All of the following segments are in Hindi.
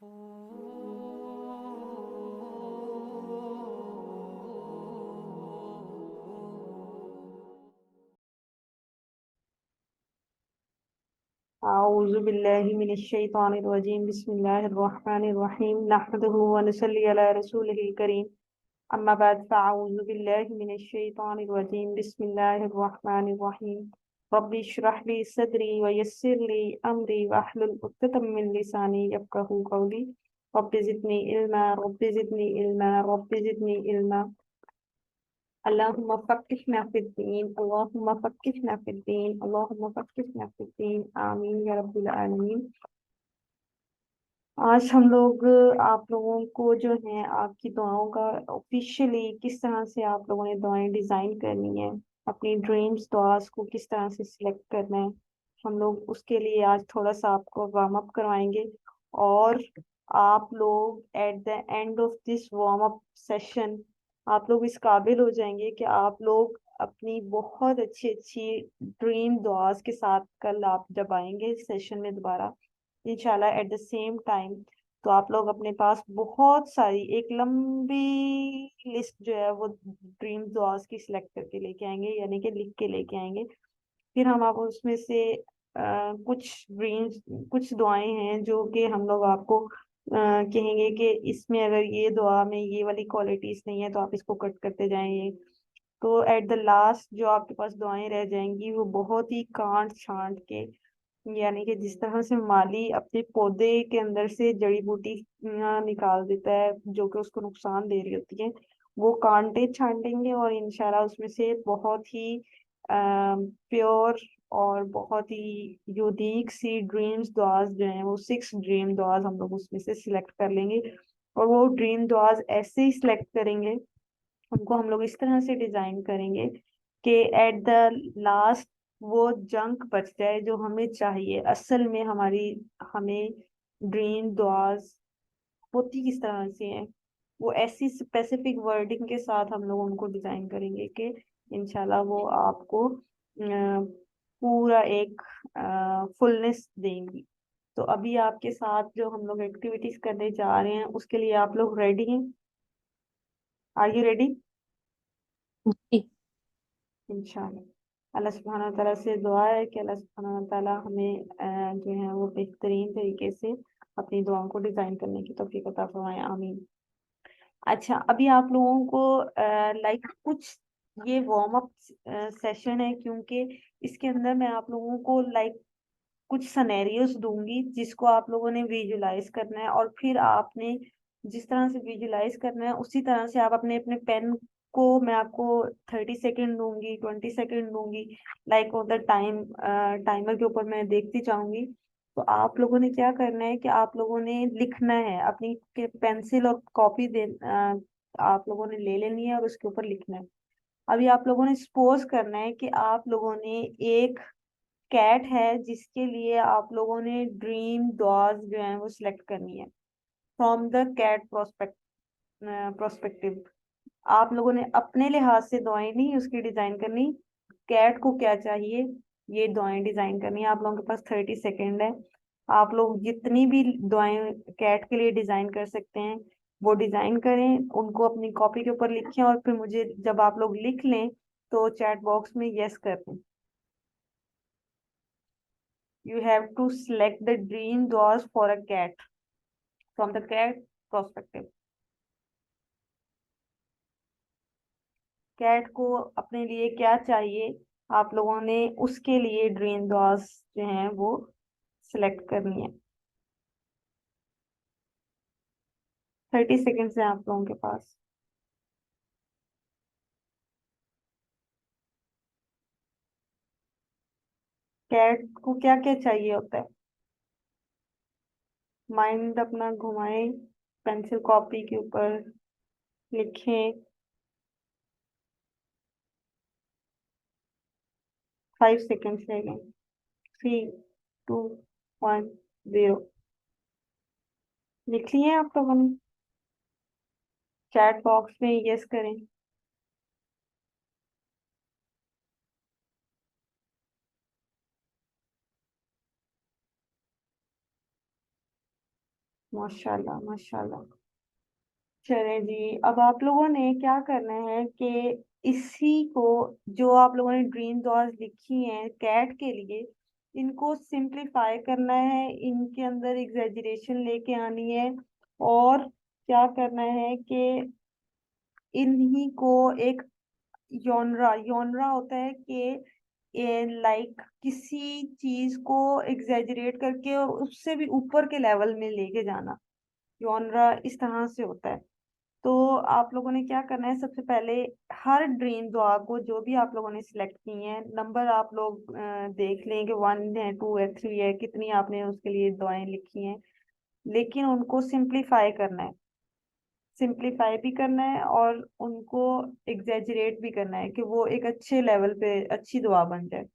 अऊज़ु बिल्लाहि मिनश शैतानिर रजीम बिस्मिल्लाहिर रहमानिर रहीम नहमदुहु व नसल्ली अला रसूलिहिल करीम अम्मा बाद फ़अऊज़ु बिल्लाहि मिनश शैतानिर रजीम बिस्मिल्लाहिर रहमानिर रहीम रब्बि इश्रह ली सदरी व यस्सिर ली अमरी वहलुल उक़दतम मिन लिसानी यफ़क़हू क़ौली रब्बि ज़िदनी इल्मा रब्बि ज़िदनी इल्मा अल्लाहुम्मा फ़क़्क़िहना फ़िद्दीन अल्लाहुम्मा फ़क़्क़िहना फ़िद्दीन अल्लाहुम्मा फ़क़्क़िहना फ़िद्दीन आमीन या रब्बिल आलमीन। आज हम लोग आप लोगों को जो है आपकी दुआओं का ऑफिशियली किस तरह से आप लोगों ने दुआएं डिज़ाइन करनी है, अपनी ड्रीम्स दुआस को किस तरह से सिलेक्ट करना है, हम लोग उसके लिए आज थोड़ा सा आपको वार्म अप करवाएंगे। और आप लोग at the end of this warm up session आप लोग इस काबिल हो जाएंगे कि आप लोग अपनी बहुत अच्छी अच्छी ड्रीम दुआस के साथ कल आप जब आएंगे सेशन में दोबारा इंशाल्लाह एट द सेम टाइम, तो आप लोग अपने पास बहुत सारी एक लंबी लिस्ट जो है वो ड्रीम दुआस की सिलेक्ट करके लेके आएंगे, यानी कि लिख के लेके आएंगे। फिर हम आप उसमें से कुछ ड्रीम्स कुछ दुआएं हैं जो कि हम लोग आपको कहेंगे कि इसमें अगर ये दुआ में ये वाली क्वालिटीज नहीं है तो आप इसको कट करते जाएंगे। तो एट द लास्ट जो आपके पास दुआएं रह जाएंगी वो बहुत ही कांट छांट के, यानी कि जिस तरह से माली अपने पौधे के अंदर से जड़ी बूटी निकाल देता है जो कि उसको नुकसान दे रही होती है, वो कांटे छांटेंगे और इंशाल्लाह उसमें से बहुत ही प्योर और बहुत ही यूनिक सी ड्रीम्स दुआज जो हैं वो 6 ड्रीम दुआज हम लोग उसमें से सिलेक्ट कर लेंगे। और वो ड्रीम दुआज ऐसे ही सिलेक्ट करेंगे, उनको हम लोग इस तरह से डिजाइन करेंगे कि एट द लास्ट वो जंक बच जाए जो हमें चाहिए। असल में हमें ड्रीम दुआज होती किस तरह से है, वो ऐसी स्पेसिफिक वर्डिंग के साथ हम लोग उनको डिजाइन करेंगे कि इंशाल्लाह वो आपको पूरा एक फुलनेस देंगी। तो अभी आपके साथ जो हम लोग एक्टिविटीज करने जा रहे हैं उसके लिए आप लोग रेडी हैं? Are you ready? जी। इंशाल्लाह अल्लाह सुब्हाना तआला से दुआ है कि अल्लाह सुब्हाना तआला हमें जो है वो बेहतरीन तरीके से अपनी दुआओं को डिजाइन करने की तौफीक अता फरमाए, आमीन। अच्छा, अभी आप लोगों को लाइक कुछ ये वार्म अप सेशन है, क्योंकि इसके अंदर मैं आप लोगों को लाइक कुछ सिनेरियोस दूंगी जिसको आप लोगों ने विजुलाइज करना है, और फिर आपने जिस तरह से विजुलाइज करना है उसी तरह से आप अपने अपने पेन को, मैं आपको 30 सेकेंड दूंगी, 20 सेकेंड दूंगी, लाइक ऑन द टाइमर के ऊपर मैं देखती जाऊंगी। तो आप लोगों ने क्या करना है कि आप लोगों ने लिखना है, अपनी पेंसिल और कॉपी आप लोगों ने ले लेनी है और उसके ऊपर लिखना है। अभी आप लोगों ने सपोज करना है कि आप लोगों ने एक कैट है जिसके लिए आप लोगों ने ड्रीम डॉज जो है वो सिलेक्ट करनी है फ्रॉम द कैट प्रोस्पेक्टिव। आप लोगों ने अपने लिहाज से दुआएं नहीं उसकी डिजाइन करनी, कैट को क्या चाहिए ये दुआएं डिजाइन करनी है। आप लोगों के पास 30 सेकेंड है, आप लोग जितनी भी दुआएं कैट के लिए डिजाइन कर सकते हैं वो डिजाइन करें, उनको अपनी कॉपी के ऊपर लिखें और फिर मुझे जब आप लोग लिख लें तो चैट बॉक्स में यस कर दें। You have to select the dream doors for a cat from the cat perspective. Cat को अपने लिए क्या चाहिए, आप लोगों ने उसके लिए ड्रीम डॉल्स जो हैं वो सिलेक्ट करनी है। 30 सेकेंड्स हैं आप लोगों के पास। कैट को क्या क्या चाहिए होता है, माइंड अपना घुमाएं, पेंसिल कॉपी के ऊपर लिखें। 5 सेकेंड्स रह गए। 3, 2, 1, 0। लिख लिए आप लोगों ने? चैट बॉक्स में यस करें। माशाल्लाह माशाल्लाह। चले जी, अब आप लोगों ने क्या करना है कि इसी को, जो आप लोगों ने ड्रीम डॉल्स लिखी हैं कैट के लिए, इनको सिंप्लीफाई करना है, इनके अंदर एग्जेजरेशन लेके आनी है। और क्या करना है कि इन्हीं को एक योनरा योनरा होता है कि लाइक किसी चीज को एग्जेजरेट करके और उससे भी ऊपर के लेवल में लेके जाना, योनरा इस तरह से होता है। तो आप लोगों ने क्या करना है, सबसे पहले हर ड्रीम दुआ को जो भी आप लोगों ने सिलेक्ट की है, नंबर आप लोग देख लें कि 1 है, 2 है, 3 है, कितनी आपने उसके लिए दुआएं लिखी हैं। लेकिन उनको सिंप्लीफाई करना है, सिंप्लीफाई भी करना है और उनको एग्जेजरेट भी करना है कि वो एक अच्छे लेवल पे अच्छी दुआ बन जाए।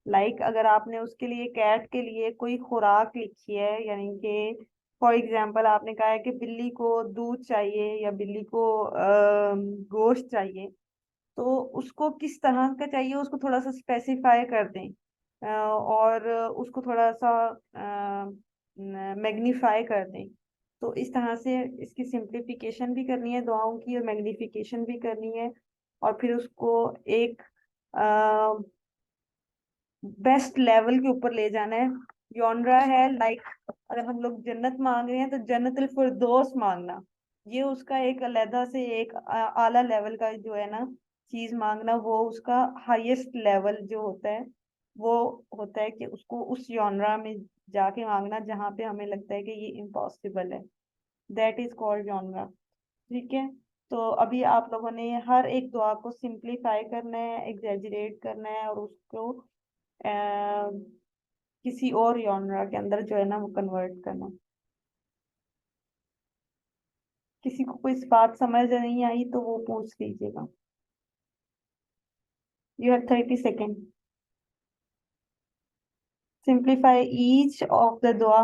लाइक अगर आपने उसके लिए कैट के लिए कोई खुराक लिखी है, यानी कि फॉर एग्जाम्पल आपने कहा है कि बिल्ली को दूध चाहिए या बिल्ली को गोश्त चाहिए, तो उसको किस तरह का चाहिए उसको थोड़ा सा स्पेसिफाई कर दें। और उसको थोड़ा सा मैग्नीफाई कर दें। तो इस तरह से इसकी सिंप्लीफिकेशन भी करनी है दुआओं की और मैग्निफिकेशन भी करनी है। और फिर उसको एक बेस्ट लेवल के ऊपर ले जाना है। यॉनरा है लाइक, अगर हम लोग जन्नत मांग रहे हैं तो जन्नतुल फिरदौस मांगना, ये उसका एक अलहदा से एक आला लेवल का जो है ना चीज मांगना, वो उसका हाईएस्ट लेवल जो होता है, वो होता है कि उसको उस यॉनरा में जाके मांगना जहाँ पे हमें लगता है कि ये इम्पॉसिबल है। That is called genre. ठीक है। तो अभी आप लोगों ने हर एक दुआ को सिंप्लीफाई करना है, एग्जेजरेट करना है और उसको किसी और जॉनरा के अंदर जो है ना वो कन्वर्ट करना। किसी को कोई इस बात समझ नहीं आई तो वो पूछ लीजिएगा। You have 30 second. Simplify each of the दुआ,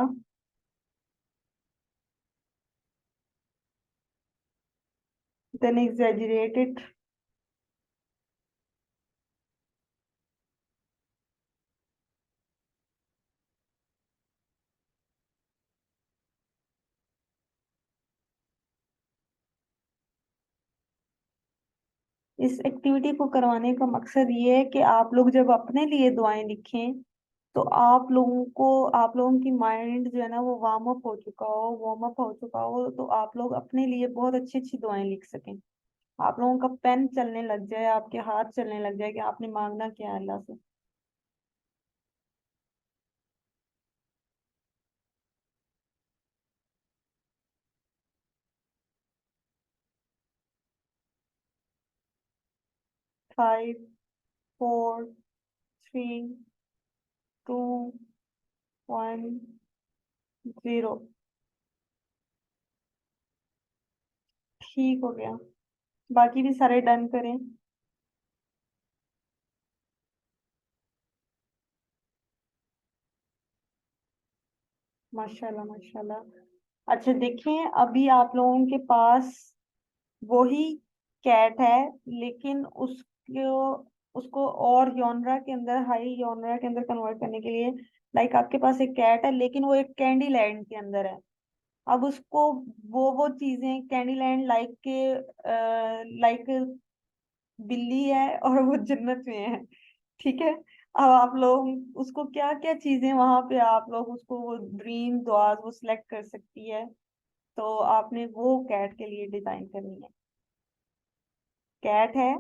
देन एग्जेजरेट इट। इस एक्टिविटी को करवाने का मकसद ये है कि आप लोग जब अपने लिए दुआएं लिखें तो आप लोगों की माइंड जो है ना वो वार्म अप हो चुका हो, तो आप लोग अपने लिए बहुत अच्छी अच्छी दुआएं लिख सकें। आप लोगों का पेन चलने लग जाए, आपके हाथ चलने लग जाए कि आपने मांगना क्या है अल्लाह से। 5, 4, 3, 2, 1, 0। ठीक हो गया। बाकी भी सारे डन करें। माशाल्लाह माशाल्लाह। अच्छा देखें, अभी आप लोगों के पास वही कैट है, लेकिन उसको उसको और यॉनरा के अंदर, हाई यॉनरा के अंदर कन्वर्ट करने के लिए, लाइक आपके पास एक कैट है लेकिन वो एक कैंडी लैंड के अंदर है। अब उसको वो चीजें कैंडी लैंड लाइक के लाइक बिल्ली है और वो जन्नत में है। ठीक है। अब आप लोग उसको क्या क्या चीजें वहां पे आप लोग उसको वो ड्रीम दुआज वो सिलेक्ट कर सकती है। तो आपने वो कैट के लिए डिजाइन करनी है। कैट है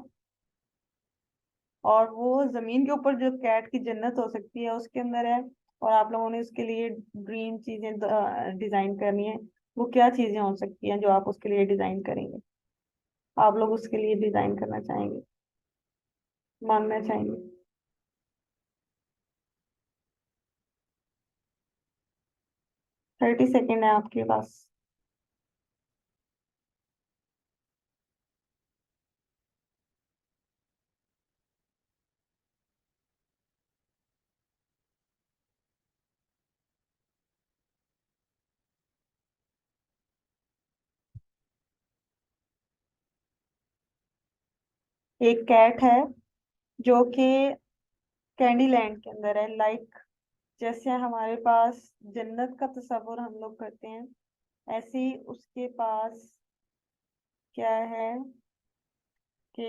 और वो जमीन के ऊपर जो कैट की जन्नत हो सकती है उसके अंदर है। और आप लोगों ने उसके लिए ड्रीम चीजें डिजाइन करनी है। वो क्या चीजें हो सकती हैं जो आप उसके लिए डिजाइन करेंगे, आप लोग उसके लिए डिजाइन करना चाहेंगे, मांगना चाहेंगे। 30 सेकेंड है आपके पास। एक कैट है जो कि कैंडी लैंड के अंदर है, लाइक जैसे हमारे पास जन्नत का तस्वुर हम लोग करते हैं, ऐसे ही उसके पास क्या है कि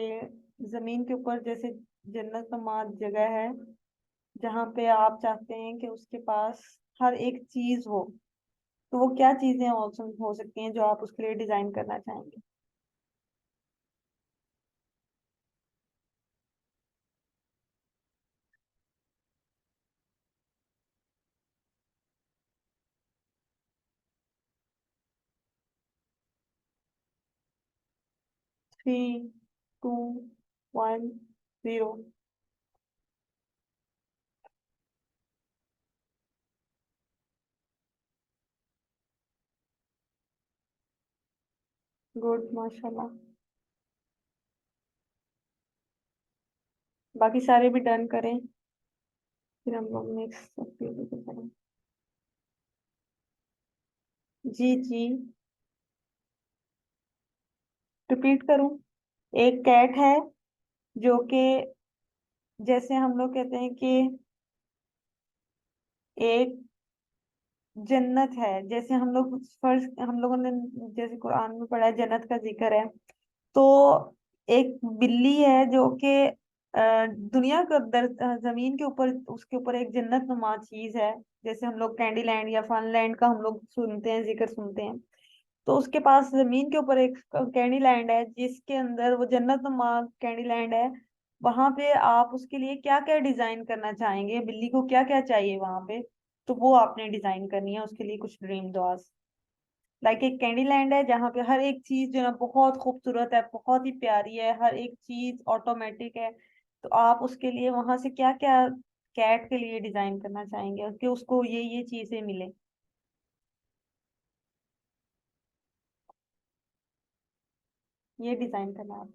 जमीन के ऊपर जैसे जन्नत नुमा जगह है, जहाँ पे आप चाहते हैं कि उसके पास हर एक चीज हो। तो वो क्या चीजें हो सकती हैं जो आप उसके लिए डिजाइन करना चाहेंगे? 3, 2, 1, 0। गुड, माशाल्लाह। बाकी सारे भी डन करें, फिर हम लोग नेक्स्ट एक्टिविटी करें। जी जी। रिपीट करूं? एक कैट है जो कि, जैसे हम लोग कहते हैं कि एक जन्नत है, जैसे हम लोग फर्ज हम लोगों ने जैसे कुरान में पढ़ा है, जन्नत का जिक्र है। तो एक बिल्ली है जो कि दुनिया के जमीन के ऊपर, उसके ऊपर एक जन्नत नुमा चीज है। जैसे हम लोग कैंडी लैंड या फन लैंड का हम लोग सुनते हैं, जिक्र सुनते हैं। तो उसके पास जमीन के ऊपर एक कैंडी लैंड है, जिसके अंदर वो जन्नत नुमा कैंडी लैंड है। वहां पे आप उसके लिए क्या क्या डिजाइन करना चाहेंगे, बिल्ली को क्या क्या चाहिए वहां पे, तो वो आपने डिजाइन करनी है उसके लिए कुछ ड्रीम दुआस। लाइक एक कैंडी लैंड है जहाँ पे हर एक चीज जो है ना बहुत खूबसूरत है, बहुत ही प्यारी है, हर एक चीज ऑटोमेटिक है। तो आप उसके लिए वहां से क्या क्या कैट के लिए डिजाइन करना चाहेंगे कि उसको ये चीजें मिले? ये डिजाइन करना आप।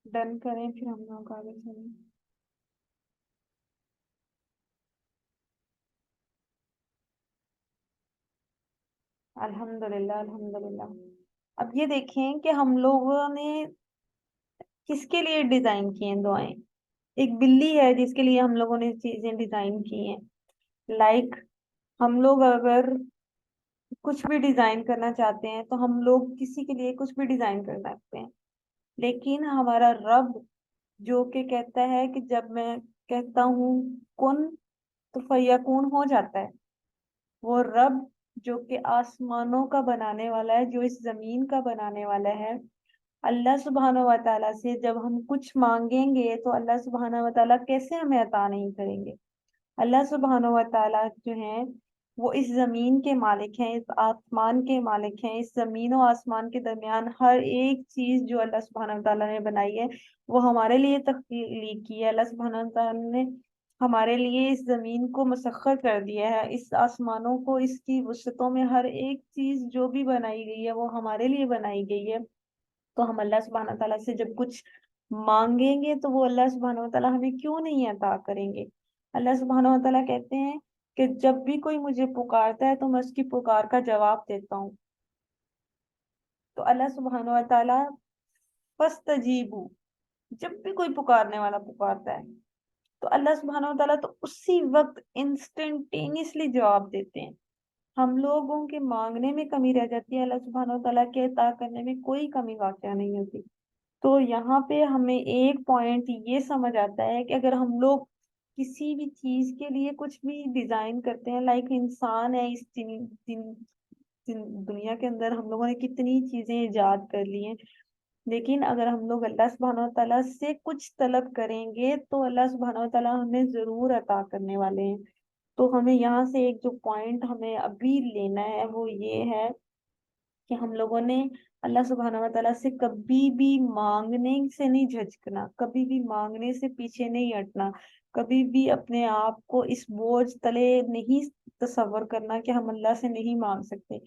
डन करें, फिर हम लोग आगे चलें। अल्हम्दुलिल्लाह, अल्हम्दुलिल्लाह। अब ये देखें कि हम लोगों ने किसके लिए डिजाइन किए हैं दुआएं। एक बिल्ली है जिसके लिए हम लोगों ने चीजें डिजाइन की हैं। लाइक हम लोग अगर कुछ भी डिजाइन करना चाहते हैं तो हम लोग किसी के लिए कुछ भी डिजाइन कर सकते हैं। लेकिन हमारा रब जो कि कहता है कि जब मैं कहता हूँ कुन, तो फयकून हो जाता है। वो रब जो कि आसमानों का बनाने वाला है, जो इस जमीन का बनाने वाला है, अल्लाह सुब्हानहू व तआला से जब हम कुछ मांगेंगे तो अल्लाह सुब्हानहू व तआला कैसे हमें अता नहीं करेंगे? अल्लाह सुब्हानहू व तआला जो है वो इस जमीन के मालिक हैं, इस आसमान के मालिक हैं। इस जमीन और आसमान के दरमियान हर एक चीज जो अल्लाह सुब्हानहू व तआला ने बनाई है वो हमारे लिए तख्लीक की है। अल्लाह सुब्हानहू व तआला ने हमारे लिए इस जमीन को मुसख्खर कर दिया है, इस आसमानों को, इसकी वसतों में हर एक चीज जो भी बनाई गई है वो हमारे लिए बनाई गई है। तो हम अल्लाह सुब्हानहू तआला से जब कुछ मांगेंगे तो वो अल्लाह सुब्हानहू तआला हमें क्यों नहीं अता करेंगे? अल्लाह सुब्हानहू तआला कहते हैं कि जब भी कोई मुझे पुकारता है तो मैं उसकी पुकार का जवाब देता हूँ। तो अल्लाह सुब्हानहू तआला फस्तजीबू, जब भी कोई पुकारने वाला पुकारता है तो अल्लाह सुब्हानहू तआला तो उसी वक्त इंस्टेंटेनियसली जवाब देते हैं। हम लोगों के मांगने में कमी रह जाती है, अल्लाह सुब्हानहू तआला के अता करने में कोई कमी वाक़या नहीं होती। तो यहाँ पे हमें एक पॉइंट ये समझ आता है कि अगर हम लोग किसी भी चीज के लिए कुछ भी डिजाइन करते हैं, लाइक इंसान है, इस दुनिया के अंदर हम लोगों ने कितनी चीजें इजाद कर ली हैं। लेकिन अगर हम लोग अल्लाह सुब्हानहू तआला से कुछ तलब करेंगे तो अल्लाह सुब्हानहू तआला हमें जरूर अता करने वाले हैं। तो हमें यहाँ से एक जो पॉइंट हमें अभी लेना है वो ये है कि हम लोगों ने अल्लाह सुब्हानहू व तआला से कभी भी मांगने से नहीं झिझकना, कभी भी मांगने से पीछे नहीं हटना, कभी भी अपने आप को इस बोझ तले नहीं तसव्वुर करना कि हम अल्लाह से नहीं मांग सकते।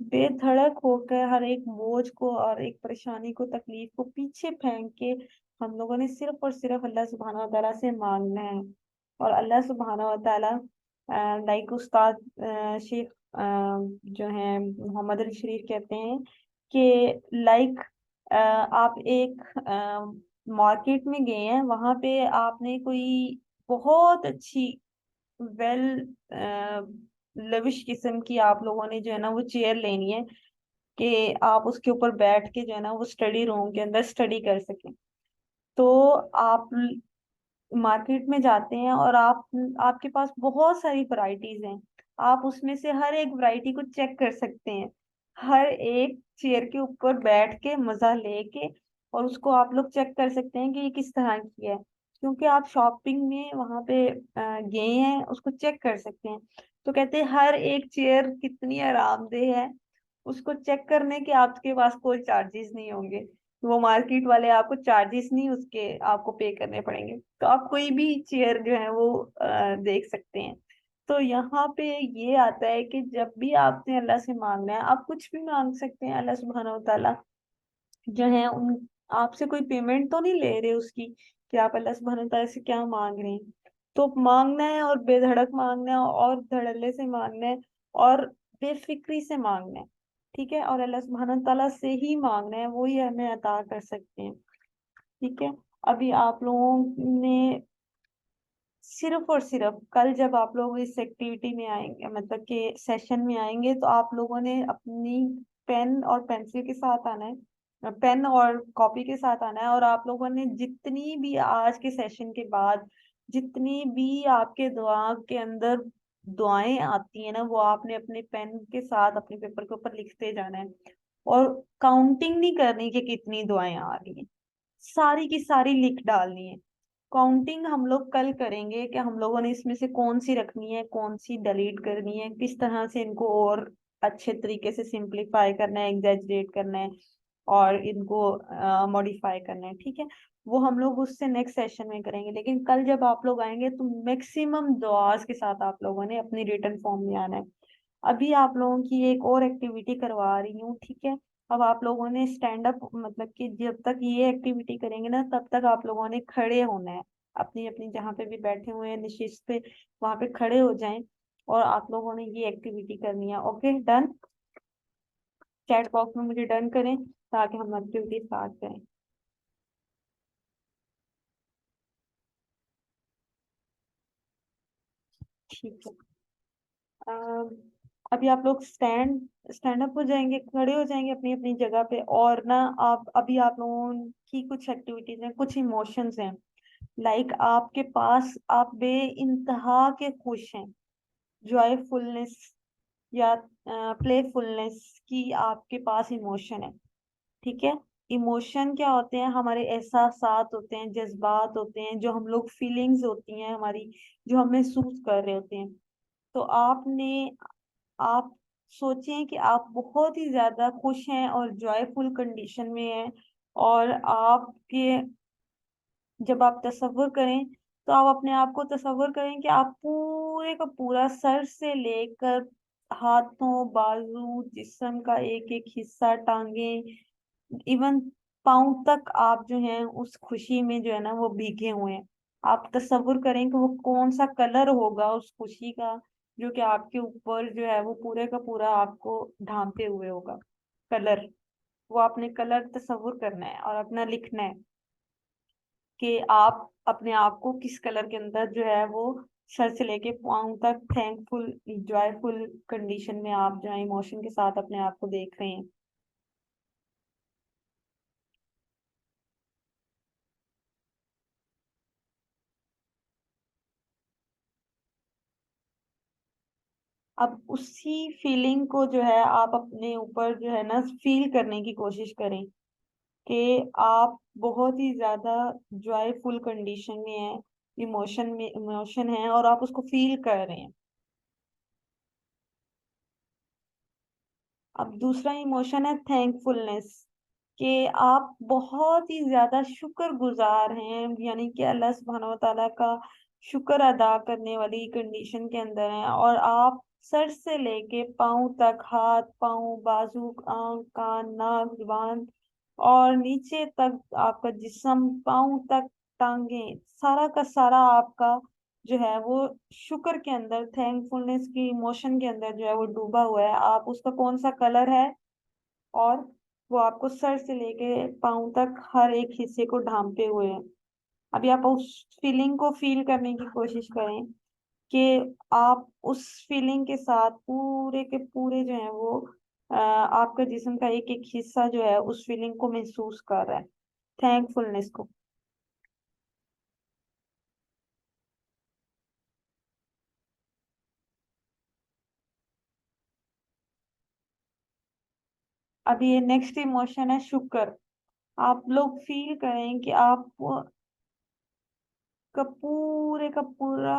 बेधड़क होकर हर एक बोझ को और एक परेशानी को, तकलीफ को पीछे फेंक के हम लोगों ने सिर्फ और सिर्फ अल्लाह सुब्हाना व तआला से मांगना है। और अल्लाह सुब्हाना व तआला लाइक उस्ताद शेख जो है मोहम्मद अली शरीफ कहते हैं कि लाइक आप एक मार्केट में गए हैं, वहां पे आपने कोई बहुत अच्छी वेल लविश किस्म की आप लोगों ने जो है ना वो चेयर लेनी है कि आप उसके ऊपर बैठ के जो है ना वो स्टडी रूम के अंदर स्टडी कर सकें। तो आप मार्केट में जाते हैं और आप आपके पास बहुत सारी वैरायटीज हैं। आप उसमें से हर एक वैरायटी को चेक कर सकते हैं, हर एक चेयर के ऊपर बैठ के मजा लेके, और उसको आप लोग चेक कर सकते हैं कि ये किस तरह की है, क्योंकि आप शॉपिंग में वहां पे गए हैं, उसको चेक कर सकते हैं। तो कहते हैं हर एक चेयर कितनी आरामदेह है, उसको चेक करने के आपके पास कोई चार्जेस नहीं होंगे। वो मार्केट वाले आपको चार्जेस नहीं उसके आपको पे करने पड़ेंगे, तो आप कोई भी चेयर जो है वो देख सकते हैं। तो यहाँ पे ये आता है कि जब भी आपने अल्लाह से मांगना है, आप कुछ भी मांग सकते हैं। अल्लाह सुब्हाना व तआला जो है उन आपसे कोई पेमेंट तो नहीं ले रहे उसकी, कि आप अल्लाह सुब्हाना व तआला से क्या मांग रहे हैं। तो मांगना है और बेधड़क मांगना है और धड़ल्ले से मांगना है और बेफिक्री से मांगना है। ठीक है, और अल्लाह सुब्हाना व तआला से ही मांगना है, वो ही हमें अता कर सकते हैं। ठीक है। अभी आप लोगों ने सिर्फ और सिर्फ कल जब आप लोग इस एक्टिविटी में आएंगे, मतलब कि सेशन में आएंगे, तो आप लोगों ने अपनी पेन और पेंसिल के साथ आना है, पेन और कॉपी के साथ आना है। और आप लोगों ने जितनी भी आज के सेशन के बाद जितनी भी आपके दुआ के अंदर दुआएं आती हैं ना, वो आपने अपने पेन के साथ अपने पेपर के ऊपर लिखते जाना है। और काउंटिंग नहीं करनी कि कितनी दुआएं आ रही हैं, सारी की सारी लिख डालनी है। काउंटिंग हम लोग कल करेंगे कि हम लोगों ने इसमें से कौन सी रखनी है, कौन सी डिलीट करनी है, किस तरह से इनको और अच्छे तरीके से सिंपलीफाई करना है, एग्जैजरेट करना है, और इनको मॉडिफाई करना है। ठीक है, वो हम लोग उससे नेक्स्ट सेशन में करेंगे। लेकिन कल जब आप लोग आएंगे तो मैक्सिमम दुआस के साथ आप लोगों ने अपनी रिटर्न फॉर्म में आना है। अभी आप लोगों की एक और एक्टिविटी करवा रही हूँ। ठीक है, अब आप लोगों ने स्टैंड अप, मतलब कि जब तक ये एक्टिविटी करेंगे ना तब तक आप लोगों ने खड़े होना है। अपनी अपनी जहाँ पे भी बैठे हुए हैं निशिस्त पे, वहां पे खड़े हो जाएं, और आप लोगों ने ये एक्टिविटी करनी है। Okay, done. चैट बॉक्स में मुझे डन करें ताकि हम एक्टिविटी स्टार्ट करें। ठीक है। अम, अभी आप लोग स्टैंड अप हो जाएंगे, खड़े हो जाएंगे अपनी अपनी जगह पे। और ना आप अभी आप लोगों की कुछ एक्टिविटीज हैं, कुछ इमोशंस हैं। लाइक आपके पास आप बे इंतहा के खुश हैं, जॉयफुलनेस या प्लेफुलनेस की आपके पास इमोशन है। ठीक है, इमोशन क्या होते हैं? हमारे एहसासात होते हैं, जज्बात होते हैं, जो हम लोग फीलिंग्स होती हैं हमारी, जो हम महसूस कर रहे होते हैं। तो आप सोचें कि आप बहुत ही ज्यादा खुश हैं और जॉयफुल कंडीशन में हैं। और आपके जब आप तसव्वुर करें, तो आप अपने आप को तसव्वुर करें कि आप पूरे का पूरा सर से लेकर हाथों बाजू जिस्म का एक एक हिस्सा, टांगे, इवन पाँव तक आप जो हैं उस खुशी में जो है ना वो भीगे हुए हैं। आप तसव्वुर करें कि वो कौन सा कलर होगा उस खुशी का, जो कि आपके ऊपर जो है वो पूरे का पूरा आपको ढांपे हुए होगा। कलर, वो आपने कलर तसव्वुर करना है और अपना लिखना है कि आप अपने आप को किस कलर के अंदर जो है वो सर से लेके पाँव तक थैंकफुल जॉयफुल कंडीशन में आप जो है इमोशन के साथ अपने आप को देख रहे हैं। अब उसी फीलिंग को जो है आप अपने ऊपर जो है ना फील करने की कोशिश करें कि आप बहुत ही ज्यादा जॉयफुल कंडीशन में हैं, इमोशन है और आप उसको फील कर रहे हैं। अब दूसरा इमोशन है थैंकफुलनेस, कि आप बहुत ही ज्यादा शुक्रगुजार हैं, यानी कि अल्लाह सुब्हानहू व तआला का शुक्र अदा करने वाली कंडीशन के अंदर हैं। और आप सर से लेके पाँव तक, हाथ पाँव बाजू आंख कान नाक जुबान और नीचे तक आपका जिस्म, पाँव तक, टांगे, सारा का सारा आपका जो है वो शुक्र के अंदर, थैंकफुलनेस की इमोशन के अंदर जो है वो डूबा हुआ है। आप उसका कौन सा कलर है, और वो आपको सर से लेके पाँव तक हर एक हिस्से को ढांपे हुए है। अभी आप उस फीलिंग को फील करने की कोशिश करें कि आप उस फीलिंग के साथ पूरे के पूरे जो है वो आपका जिस्म का एक एक हिस्सा जो है उस फीलिंग को महसूस कर रहा है, थैंकफुलनेस को। अब ये नेक्स्ट इमोशन है शुक्र। आप लोग फील करें कि आप का पूरा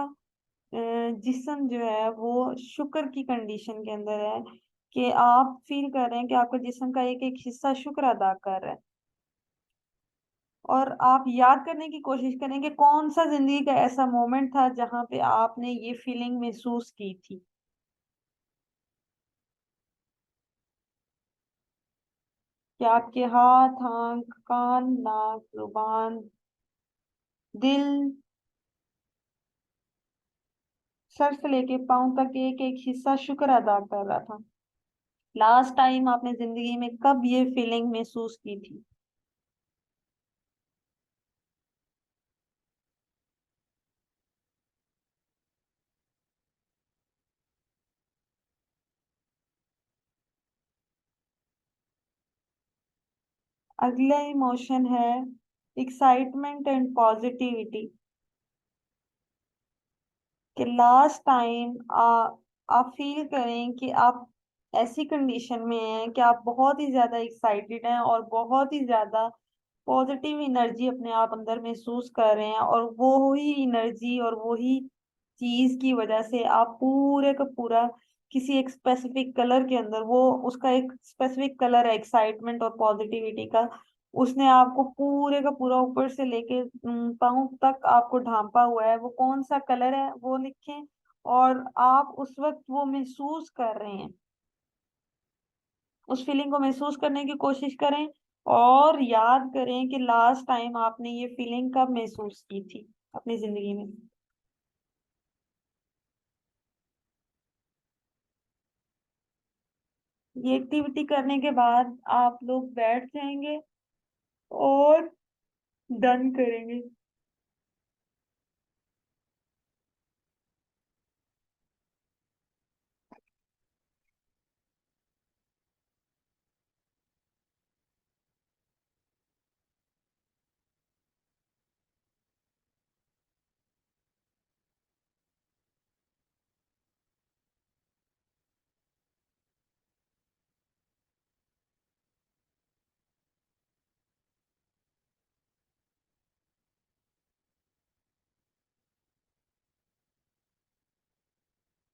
जिस्म जो है वो शुक्र की कंडीशन के अंदर है, कि आप फील कर रहे हैं कि आपका जिस्म का एक एक हिस्सा शुक्र अदा कर रहा है। और आप याद करने की कोशिश करें कि कौन सा जिंदगी का ऐसा मोमेंट था जहां पे आपने ये फीलिंग महसूस की थी। कि आपके हाथ, आंख, कान, नाक, जुबान, दिल, सर से लेके पाँव तक एक एक हिस्सा शुक्र अदा कर रहा था। लास्ट टाइम आपने जिंदगी में कब ये फीलिंग महसूस की थी? अगला इमोशन है एक्साइटमेंट एंड पॉजिटिविटी। कि लास्ट टाइम आप फील करें कि आप ऐसी कंडीशन में हैं कि आप बहुत ही ज्यादा एक्साइटेड हैं और बहुत ही ज्यादा पॉजिटिव एनर्जी अपने आप अंदर महसूस कर रहे हैं, और वो ही एनर्जी और वो ही चीज की वजह से आप पूरे का पूरा किसी एक स्पेसिफिक कलर के अंदर, वो उसका एक स्पेसिफिक कलर है एक्साइटमेंट और पॉजिटिविटी का, उसने आपको पूरे का पूरा ऊपर से लेके पाँव तक आपको ढांपा हुआ है। वो कौन सा कलर है वो लिखें, और आप उस वक्त वो महसूस कर रहे हैं, उस फीलिंग को महसूस करने की कोशिश करें। और याद करें कि लास्ट टाइम आपने ये फीलिंग कब महसूस की थी अपनी जिंदगी में। ये एक्टिविटी करने के बाद आप लोग बैठ जाएंगे और डन करेंगे।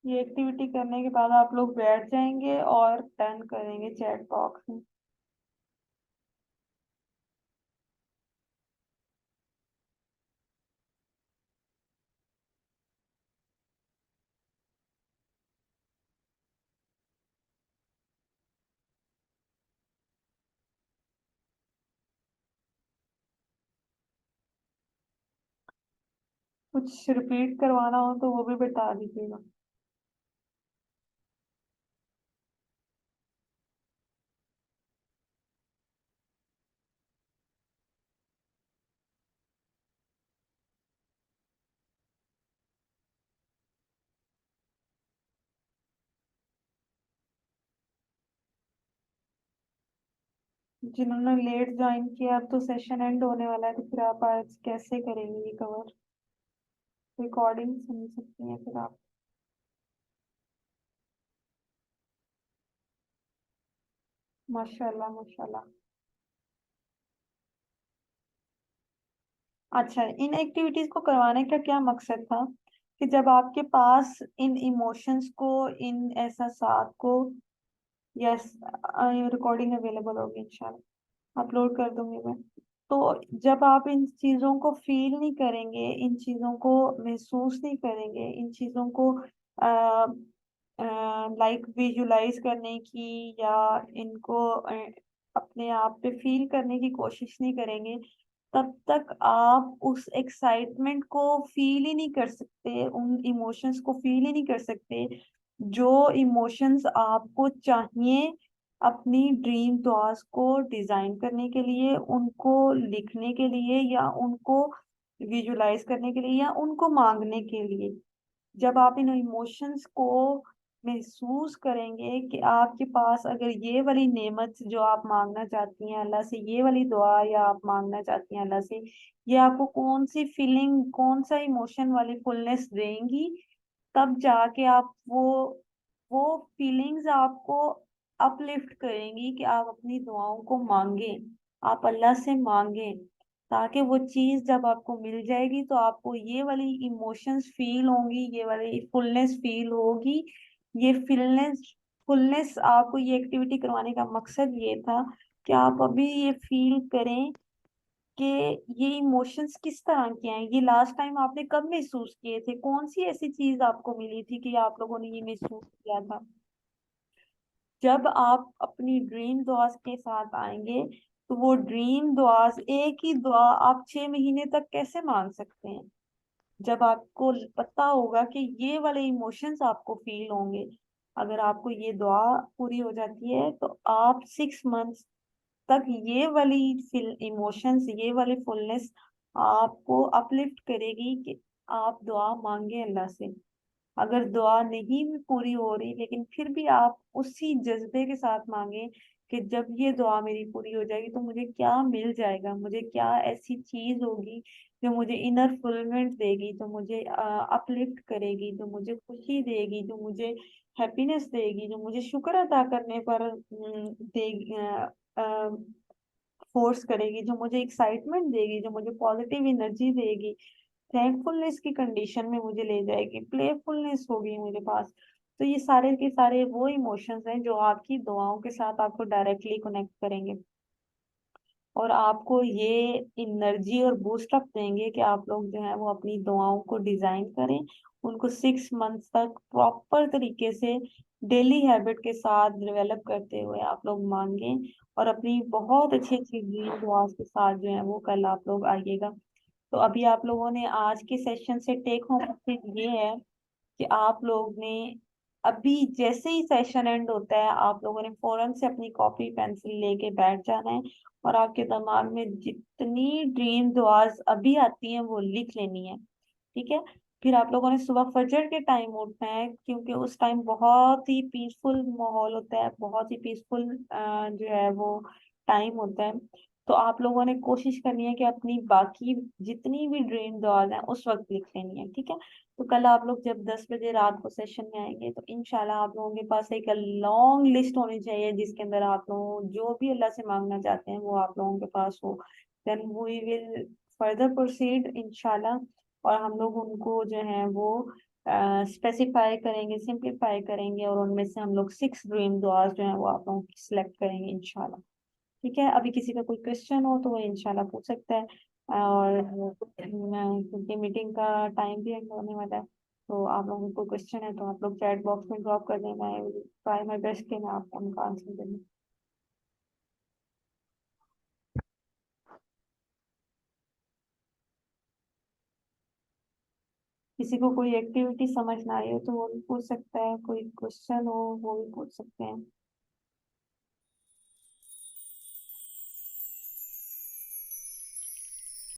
ये एक्टिविटी करने के बाद आप लोग बैठ जाएंगे और डन करेंगे चैट बॉक्स में। कुछ रिपीट करवाना हो तो वो भी बता दीजिएगा। जिन्होंने लेट ज्वाइन किया, अब तो सेशन एंड होने वाला है, तो फिर आप आज कैसे करेंगे ये कवर? रिकॉर्डिंग सुन सकती हैं फिर आप। माशाल्लाह माशाल्लाह। अच्छा, इन एक्टिविटीज को करवाने का क्या मकसद था? कि जब आपके पास इन इमोशंस को, इन एहसासात को, यस, रिकॉर्डिंग अवेलेबल होगी इंशाल्लाह, अपलोड कर दूंगी मैं। तो जब आप इन चीजों को फील नहीं करेंगे, इन चीजों को महसूस नहीं करेंगे, इन चीजों को लाइक विजुलाइज करने की, या इनको अपने आप पे फील करने की कोशिश नहीं करेंगे, तब तक आप उस एक्साइटमेंट को फील ही नहीं कर सकते, उन इमोशंस को फील ही नहीं कर सकते जो इमोशंस आपको चाहिए अपनी ड्रीम थॉट्स को डिजाइन करने के लिए, उनको लिखने के लिए, या उनको विजुलाइज करने के लिए, या उनको मांगने के लिए। जब आप इन इमोशंस को महसूस करेंगे कि आपके पास अगर ये वाली नेमत जो आप मांगना चाहती हैं अल्लाह से, ये वाली दुआ या आप मांगना चाहती हैं अल्लाह से, ये आपको कौन सी फीलिंग, कौन सा इमोशन वाली फुलनेस देंगी, तब जाके आप वो फीलिंग्स आपको अपलिफ्ट करेंगी कि आप अपनी दुआओं को मांगे, आप अल्लाह से मांगे, ताकि वो चीज जब आपको मिल जाएगी तो आपको ये वाली इमोशंस फील होंगी, ये वाली फुलनेस फील होगी। ये फुलनेस आपको ये एक्टिविटी करवाने का मकसद ये था कि आप अभी ये फील करें कि ये इमोशंस किस तरह के हैं, ये लास्ट टाइम आपने कब महसूस किए थे, कौन सी ऐसी चीज आपको मिली थी कि आप लोगों ने ये महसूस किया था। जब आप अपनी ड्रीम दुआस के साथ आएंगे तो वो ड्रीम दुआस, एक ही दुआ आप 6 महीने तक कैसे मांग सकते हैं, जब आपको पता होगा कि ये वाले इमोशंस आपको फील होंगे। अगर आपको ये दुआ पूरी हो जाती है तो आप 6 मंथ्स तक ये वाली फील इमोशंस, ये वाली फुलनेस आपको अपलिफ्ट करेगी कि आप दुआ मांगे अल्लाह से। अगर दुआ नहीं भी पूरी हो रही लेकिन फिर भी आप उसी जज्बे के साथ मांगे कि जब ये दुआ मेरी पूरी हो जाएगी तो मुझे क्या मिल जाएगा, मुझे क्या ऐसी चीज होगी जो मुझे इनर फुलफिलमेंट देगी, जो मुझे अपलिफ्ट करेगी, जो मुझे खुशी देगी, जो मुझे हैप्पीनेस देगी, जो मुझे शुक्र अदा करने पर देगी, फोर्स करेगी, जो मुझे एक्साइटमेंट देगी, जो मुझे पॉजिटिव एनर्जी देगी, थैंकफुलनेस की कंडीशन में मुझे ले जाएगी, प्लेफुलनेस होगी मेरे पास। तो ये सारे के सारे वो इमोशंस हैं जो आपकी दुआओं के साथ आपको डायरेक्टली कनेक्ट करेंगे और आपको ये एनर्जी और बूस्ट अप देंगे कि आप लोग जो है वो अपनी दुआओं को डिजाइन करें, उनको 6 मंथ्स तक प्रॉपर तरीके से डेली हैबिट के साथ डेवलप करते हुए आप लोग मांगे और अपनी बहुत अच्छी अच्छी ड्रीम दुआ के साथ जो है वो कल आप लोग आइएगा। तो अभी आप लोगों ने आज के सेशन से टेक होम मैसेज ये है कि आप लोग ने अभी जैसे ही सेशन एंड होता है आप लोगों ने फौरन से अपनी कॉपी पेंसिल लेके बैठ जाना है और आपके दिमाग में जितनी ड्रीम दुआज अभी आती हैं वो लिख लेनी है। ठीक है। फिर आप लोगों ने सुबह फजर के टाइम उठना है क्योंकि उस टाइम बहुत ही पीसफुल माहौल होता है, बहुत ही पीसफुल जो है वो टाइम होता है। तो आप लोगों ने कोशिश करनी है कि अपनी बाकी जितनी भी ड्रीम दुआज हैं उस वक्त लिख लेनी है। ठीक है। तो कल आप लोग जब 10 बजे रात को सेशन में आएंगे तो इंशाल्लाह आप लोगों के पास एक लॉन्ग लिस्ट होनी चाहिए जिसके अंदर आप लोग जो भी अल्लाह से मांगना चाहते हैं वो आप लोगों के पास हो। Then we will further proceed इंशाल्लाह और हम लोग उनको जो है वो स्पेसिफाई करेंगे, सिंप्लीफाई करेंगे और उनमें से हम लोग 6 ड्रीम दुआज जो है वो आप लोगों की सिलेक्ट करेंगे इंशाल्लाह। ठीक है। अभी किसी का कोई क्वेश्चन हो तो वो इंशाल्लाह पूछ सकता है और क्योंकि मीटिंग का टाइम भी एंड होने वाला है तो आप लोगों को क्वेश्चन है तो आप लोग चैट बॉक्स में ड्रॉप कर देना है, ट्राई माय बेस्ट कि मैं आपको उनका आंसर दे दूँ। किसी को कोई एक्टिविटी समझ ना आई हो तो वो भी पूछ सकता है, कोई क्वेश्चन हो वो भी पूछ सकते हैं।